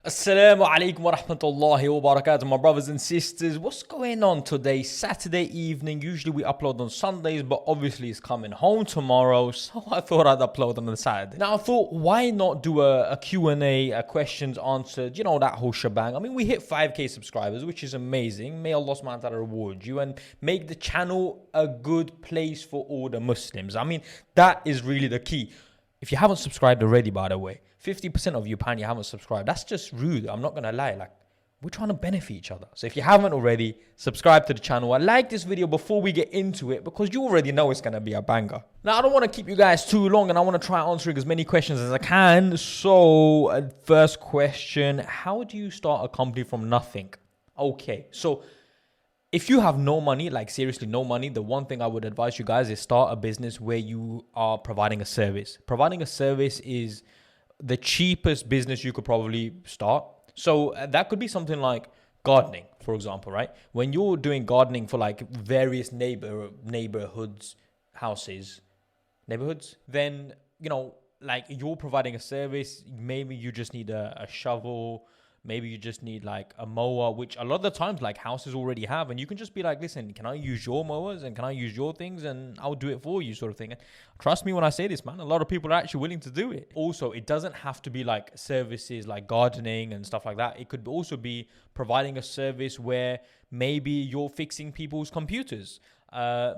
Assalamu alaikum wa rahmatullahi wa barakatuh, my brothers and sisters. What's going on today? Saturday evening. Usually we upload on Sundays, but obviously it's coming home tomorrow, so I thought I'd upload on the Saturday. Now I thought, why not do a Q&A, a questions answered, that whole shebang. I mean, we hit 5k subscribers, which is amazing. May Allah subhanahu wa ta'ala reward you and make the channel a good place for all the Muslims. I mean, that is really the key. If you haven't subscribed already, by the way, 50% of you apparently haven't subscribed. That's just rude. I'm not going to lie. Like, we're trying to benefit each other. So if you haven't already, subscribe to the channel. I like this video before we get into it because you already know it's going to be a banger. Now, I don't want to keep you guys too long and I want to try answering as many questions as I can. So first question, how do you start a company from nothing? Okay, so if you have no money, like seriously no money, the one thing I would advise you guys is start a business where you are providing a service. Providing a service is the cheapest business you could probably start. So that could be something like gardening, for example, right? When you're doing gardening for like various neighborhoods, then, like you're providing a service. Maybe you just need a shovel. Maybe you just need like a mower, which a lot of the times like houses already have. And you can just be like, listen, can I use your mowers and can I use your things and I'll do it for you sort of thing. And trust me when I say this, man, a lot of people are actually willing to do it. Also, it doesn't have to be like services like gardening and stuff like that. It could also be providing a service where maybe you're fixing people's computers.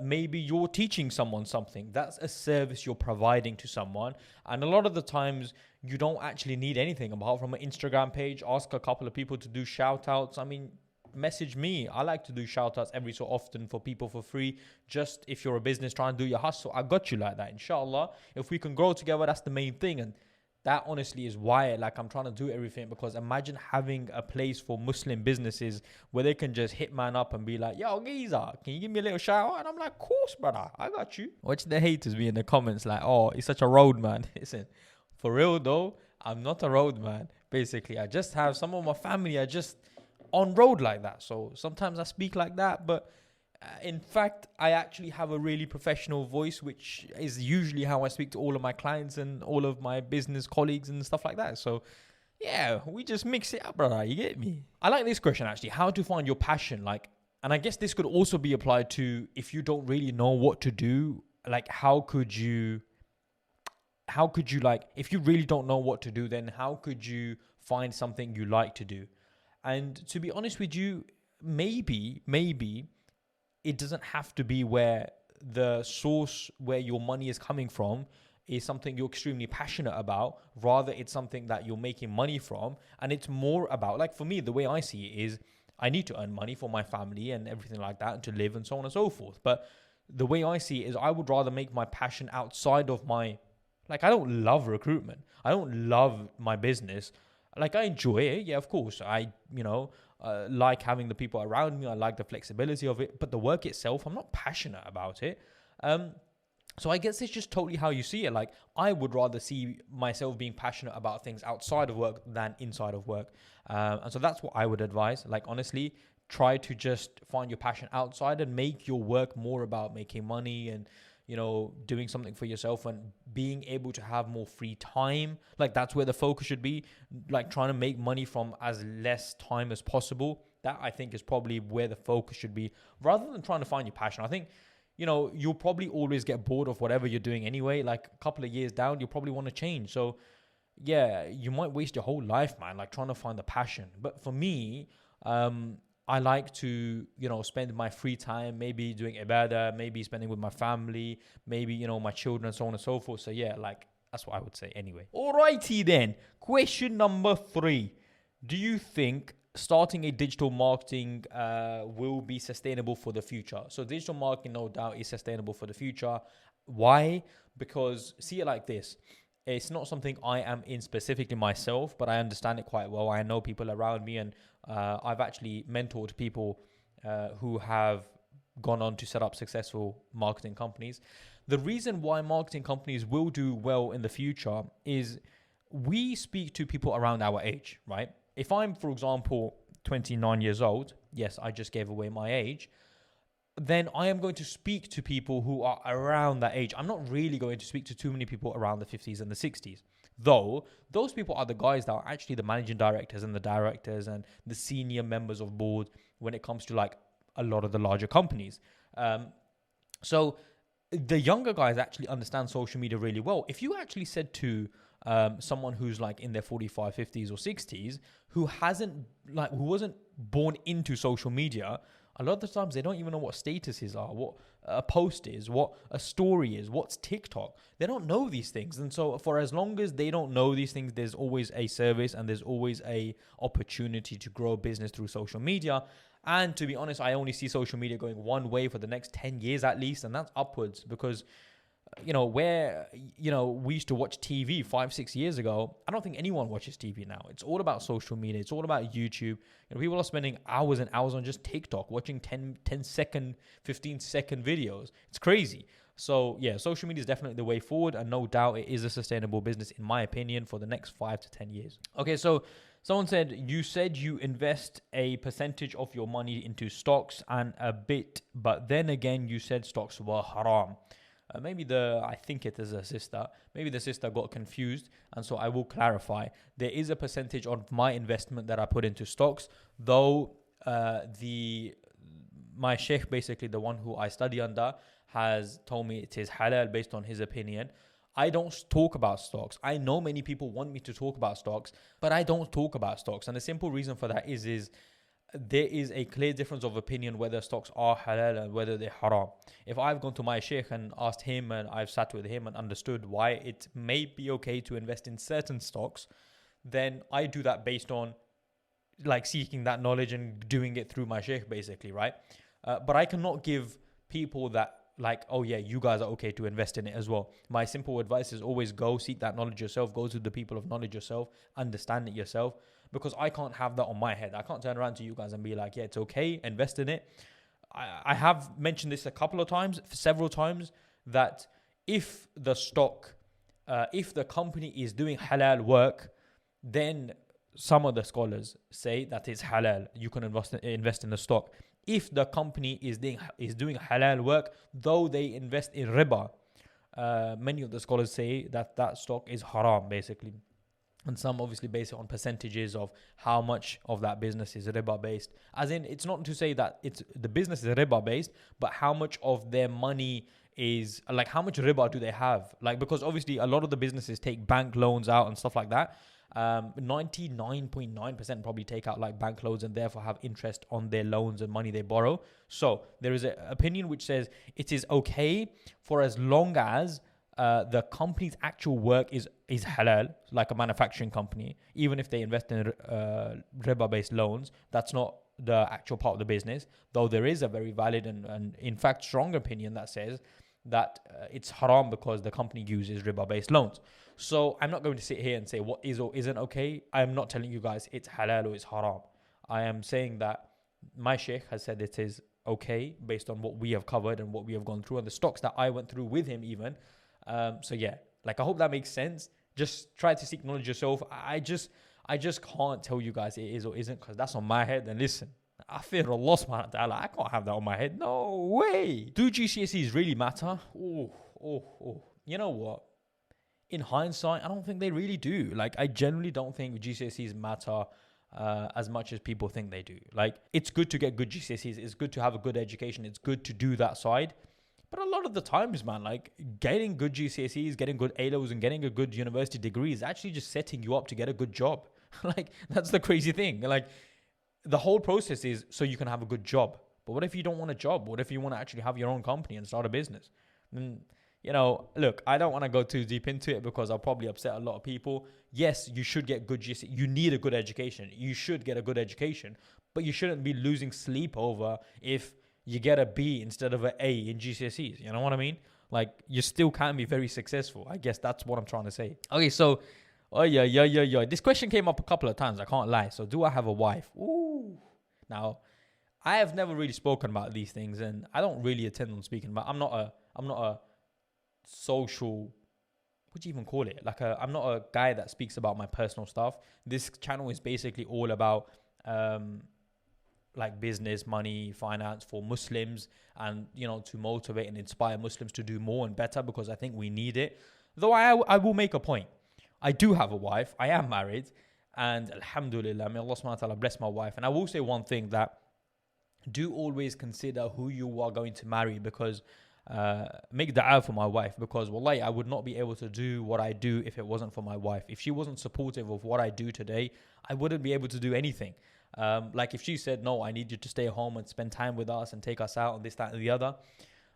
Maybe you're teaching someone something. That's a service you're providing to someone. And a lot of the times you don't actually need anything apart from an Instagram page. Ask a couple of people to do shout outs. I mean, message me. I like to do shout outs every so often for people for free. Just if you're a business trying to do your hustle, I got you like that. Inshallah, if we can grow together, that's the main thing. And that honestly is why like I'm trying to do everything, because imagine having a place for Muslim businesses where they can just hit man up and be like, yo, geezer, can you give me a little shout out? And I'm like, of course, brother, I got you. Watch the haters be in the comments like, oh, he's such a road man. Listen, for real though, I'm not a road man. Basically, I just have some of my family are just on road like that. So sometimes I speak like that, but in fact, I actually have a really professional voice, which is usually how I speak to all of my clients and all of my business colleagues and stuff like that. So yeah, we just mix it up, brother. You get me? I like this question actually. How to find your passion? Like, and I guess this could also be applied to if you don't really know what to do. Like, how could you like, if you really don't know what to do, then how could you find something you like to do? And to be honest with you, maybe it doesn't have to be where the source where your money is coming from is something you're extremely passionate about. Rather, it's something that you're making money from. And it's more about, like for me, the way I see it is I need to earn money for my family and everything like that and to live and so on and so forth. But the way I see it is I would rather make my passion outside of my, like I don't love recruitment. I don't love my business. Like I enjoy it. Yeah, of course. I like having the people around me. I like the flexibility of it. But the work itself, I'm not passionate about it. So I guess it's just totally how you see it. Like I would rather see myself being passionate about things outside of work than inside of work. And so that's what I would advise. Like honestly, try to just find your passion outside and make your work more about making money and doing something for yourself and being able to have more free time. Like that's where the focus should be, like trying to make money from as less time as possible. That I think is probably where the focus should be, rather than trying to find your passion. I think, you'll probably always get bored of whatever you're doing anyway. Like a couple of years down, you'll probably want to change. So yeah, you might waste your whole life, man, like trying to find the passion. But for me, I like to, spend my free time, maybe doing ibadah, maybe spending with my family, maybe, my children, so on and so forth. So yeah, like that's what I would say anyway. Alrighty then. Question number 3. Do you think starting a digital marketing will be sustainable for the future? So digital marketing, no doubt, is sustainable for the future. Why? Because see it like this. It's not something I am in specifically myself, but I understand it quite well. I know people around me, and I've actually mentored people who have gone on to set up successful marketing companies. The reason why marketing companies will do well in the future is we speak to people around our age, right? If I'm, for example, 29 years old, yes, I just gave away my age, then I am going to speak to people who are around that age. I'm not really going to speak to too many people around the 50s and the 60s. Though those people are the guys that are actually the managing directors and the directors and the senior members of board when it comes to like a lot of the larger companies. So the younger guys actually understand social media really well. If you actually said to someone who's like in their 45, 50s or 60s, who wasn't born into social media, a lot of the times they don't even know what statuses are, what a post is, what a story is, what's TikTok. They don't know these things. And so for as long as they don't know these things, there's always a service and there's always a opportunity to grow a business through social media. And to be honest, I only see social media going one way for the next 10 years at least, and that's upwards. Because where we used to watch TV 5-6 years ago, I don't think anyone watches TV now. It's all about social media. It's all about YouTube. People are spending hours and hours on just TikTok, watching 10 second, 15-second videos. It's crazy. So yeah, social media is definitely the way forward, and no doubt it is a sustainable business, in my opinion, for the next 5 to 10 years. Okay, so someone said you invest a percentage of your money into stocks and a bit, but then again you said stocks were haram. I think it is a sister. Maybe the sister got confused, and so I will clarify. There is a percentage of my investment that I put into stocks, though my sheikh, basically the one who I study under, has told me it is halal based on his opinion. I don't talk about stocks. I know many people want me to talk about stocks, but I don't talk about stocks. And the simple reason for that is there is a clear difference of opinion whether stocks are halal and whether they're haram. If I've gone to my sheikh and asked him, and I've sat with him and understood why it may be okay to invest in certain stocks, then I do that based on like seeking that knowledge and doing it through my sheikh, basically, right? But I cannot give people that like, oh yeah, you guys are okay to invest in it as well. My simple advice is always go seek that knowledge yourself, go to the people of knowledge yourself, understand it yourself, because I can't have that on my head. I can't turn around to you guys and be like, yeah, it's okay, invest in it. I have mentioned this a couple of times, several times, that if the stock, if the company is doing halal work, then some of the scholars say that it's halal. You can invest in the stock. If the company is doing halal work, though they invest in riba, many of the scholars say that stock is haram, basically. And some obviously base it on percentages of how much of that business is riba based. As in, it's not to say that the business is riba based, but how much of their money is, like, how much riba do they have? Like, because obviously a lot of the businesses take bank loans out and stuff like that. 99.9% probably take out like bank loans and therefore have interest on their loans and money they borrow. So there is an opinion which says it is okay for as long as the company's actual work is halal, like a manufacturing company. Even if they invest in riba-based loans, that's not the actual part of the business. Though there is a very valid and in fact strong opinion that says that it's haram because the company uses riba-based loans. So I'm not going to sit here and say what is or isn't okay. I'm not telling you guys it's halal or it's haram. I am saying that my sheikh has said it is okay based on what we have covered and what we have gone through and the stocks that I went through with him even. So yeah, like, I hope that makes sense. Just try to seek knowledge yourself. I just can't tell you guys it is or isn't, because that's on my head. And listen, I fear Allah subhanahu wa ta'ala. I can't have that on my head. No way. Do GCSEs really matter? Oh. You know what? In hindsight, I don't think they really do. Like, I generally don't think GCSEs matter as much as people think they do. Like, it's good to get good GCSEs. It's good to have a good education. It's good to do that side. But a lot of the times, man, like, getting good GCSEs, getting good A-levels, and getting a good university degree is actually just setting you up to get a good job. Like, that's the crazy thing. Like, the whole process is so you can have a good job. But what if you don't want a job? What if you want to actually have your own company and start a business? Then, look, I don't want to go too deep into it because I'll probably upset a lot of people. Yes, you should get good GCSEs. You need a good education. You should get a good education. But you shouldn't be losing sleep over if you get a B instead of an A in GCSEs. You know what I mean? Like, you still can be very successful. I guess that's what I'm trying to say. Okay, so, yeah. This question came up a couple of times. I can't lie. So, do I have a wife? Ooh. Now, I have never really spoken about these things, and I don't really intend on speaking about. I'm not a social. What do you even call it? I'm not a guy that speaks about my personal stuff. This channel is basically all about like business, money, finance for Muslims, and to motivate and inspire Muslims to do more and better, because I think we need it. Though I will make a point. I do have a wife. I am married. And alhamdulillah, may Allah subhanahu wa ta'ala bless my wife. And I will say one thing, that do always consider who you are going to marry, because make dua for my wife, because wallahi, I would not be able to do what I do if it wasn't for my wife. If she wasn't supportive of what I do today, I wouldn't be able to do anything. Like if she said, no, I need you to stay home and spend time with us and take us out and this, that, and the other.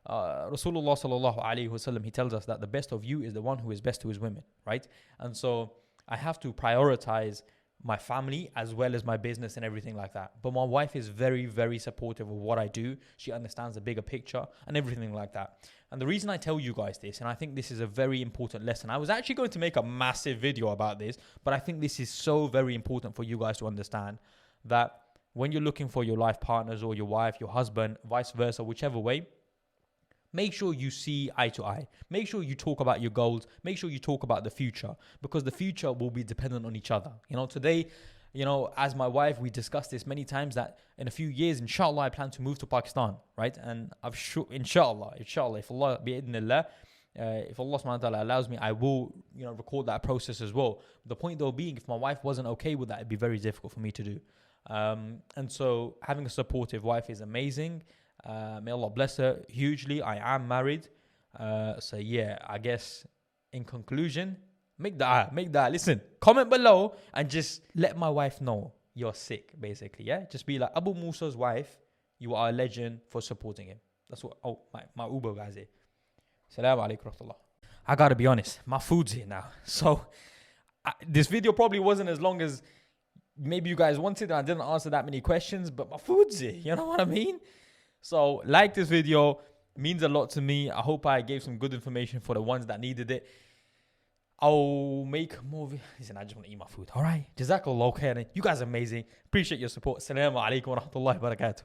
Rasulullah sallallahu alaihi wasallam, he tells us that the best of you is the one who is best to his women, right? And so I have to prioritize my family as well as my business and everything like that. But my wife is very, very supportive of what I do. She understands the bigger picture and everything like that. And the reason I tell you guys this, and I think this is a very important lesson, I was actually going to make a massive video about this, but I think this is so very important for you guys to understand, that when you're looking for your life partners or your wife, your husband, vice versa, whichever way, make sure you see eye to eye. Make sure you talk about your goals. Make sure you talk about the future, because the future will be dependent on each other. Today, as my wife, we discussed this many times, that in a few years, inshallah, I plan to move to Pakistan, right? And inshallah, if Allah, bi'idhnillah, if Allah subhanahu wa ta'ala allows me, I will, record that process as well. The point though being, if my wife wasn't okay with that, it'd be very difficult for me to do. And so having a supportive wife is amazing. May Allah bless her hugely. I am married. So yeah, I guess in conclusion, make dua. Listen, comment below and just let my wife know you're sick, basically. Yeah, just be like, Abu Musa's wife, you are a legend for supporting him. That's what, my Uber guys here. Assalamu alaikum warahmatullah. I gotta be honest, my food's here now. So this video probably wasn't as long as maybe you guys wanted. I didn't answer that many questions, but my food's here. You know what I mean? So like this video, means a lot to me. I hope I gave some good information for the ones that needed it. I'll make more. Listen, I just want to eat my food. All right. Jazakallah khairan. You guys are amazing. Appreciate your support. Assalamu alaikum wa rahmatullahi wa barakatuh.